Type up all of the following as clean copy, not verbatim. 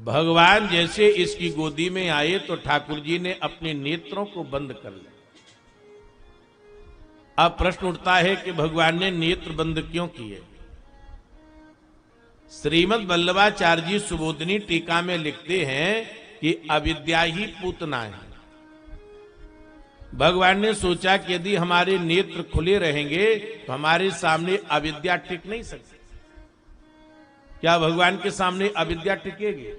भगवान जैसे इसकी गोदी में आए तो ठाकुर जी ने अपने नेत्रों को बंद कर लिया। अब प्रश्न उठता है कि भगवान ने नेत्र बंद क्यों किए। श्रीमद् वल्लभाचार्य जी सुबोधनी टीका में लिखते हैं कि अविद्या ही पूतना है। भगवान ने सोचा कि यदि हमारे नेत्र खुले रहेंगे तो हमारे सामने अविद्या टिक नहीं सकती। क्या भगवान के सामने अविद्या टिकेगी?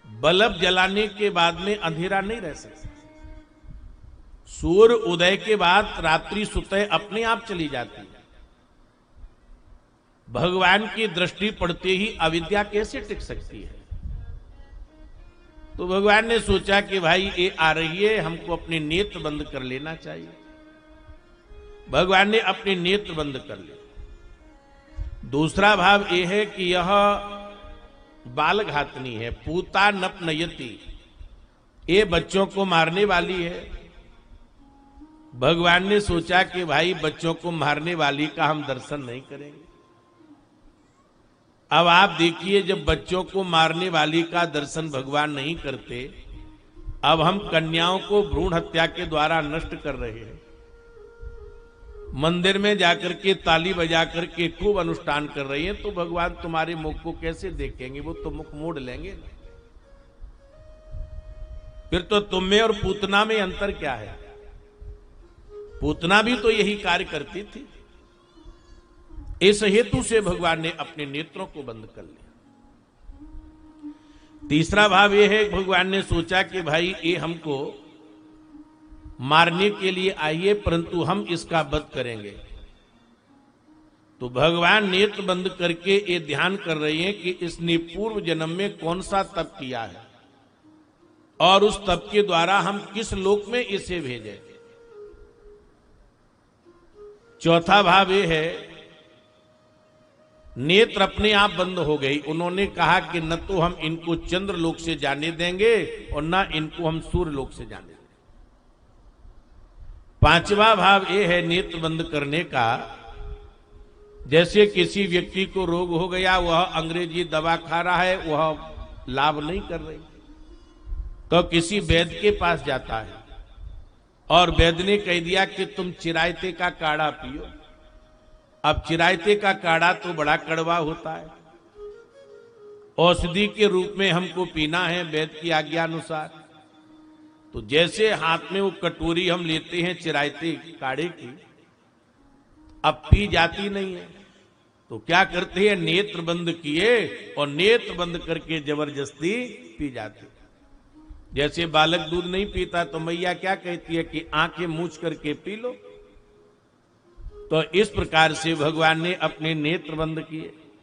बल्ब जलाने के बाद में अंधेरा नहीं रह सकता। सूर्य उदय के बाद रात्रि सुतह अपने आप चली जाती है। भगवान की दृष्टि पड़ते ही अविद्या कैसे टिक सकती है? तो भगवान ने सोचा कि भाई ये आ रही है, हमको अपने नेत्र बंद कर लेना चाहिए। भगवान ने अपने नेत्र बंद कर लिए। दूसरा भाव यह है कि यह बाल घातनी है, पूता नप नयति, ये बच्चों को मारने वाली है। भगवान ने सोचा कि भाई बच्चों को मारने वाली का हम दर्शन नहीं करेंगे। अब आप देखिए, जब बच्चों को मारने वाली का दर्शन भगवान नहीं करते, अब हम कन्याओं को भ्रूण हत्या के द्वारा नष्ट कर रहे हैं। मंदिर में जाकर के ताली बजा करके खूब अनुष्ठान कर रही हैं, तो भगवान तुम्हारे मुख को कैसे देखेंगे? वो तो मुख मोड़ लेंगे। फिर तो तुम में और पूतना में अंतर क्या है? पूतना भी तो यही कार्य करती थी। इस हेतु से भगवान ने अपने नेत्रों को बंद कर लिया। तीसरा भाव यह है, भगवान ने सोचा कि भाई ये हमको मारने के लिए आई है, परंतु हम इसका वध करेंगे। तो भगवान नेत्र बंद करके ये ध्यान कर रहे हैं कि इसने पूर्व जन्म में कौन सा तप किया है और उस तप के द्वारा हम किस लोक में इसे भेजें। चौथा भाव यह है, नेत्र अपने आप बंद हो गई। उन्होंने कहा कि न तो हम इनको चंद्र लोक से जाने देंगे और न इनको हम सूर्य लोक से जाने देंगे। पांचवा भाव यह है नेत्र बंद करने का, जैसे किसी व्यक्ति को रोग हो गया, वह अंग्रेजी दवा खा रहा है, वह लाभ नहीं कर रही, तो किसी वैद्य के पास जाता है और वैद्य ने कह दिया कि तुम चिरायते का काढ़ा पियो। अब चिरायते का काढ़ा तो बड़ा कड़वा होता है, औषधि के रूप में हमको पीना है वैद्य की आज्ञा अनुसार। तो जैसे हाथ में वो कटोरी हम लेते हैं चिरायते काढ़े की, अब पी जाती नहीं है, तो क्या करते हैं, नेत्र बंद किए और नेत्र बंद करके जबरदस्ती पी जाते। जैसे बालक दूध नहीं पीता तो मैया क्या कहती है कि आंखें मूछ करके पी लो। तो इस प्रकार से भगवान ने अपने नेत्र बंद किए।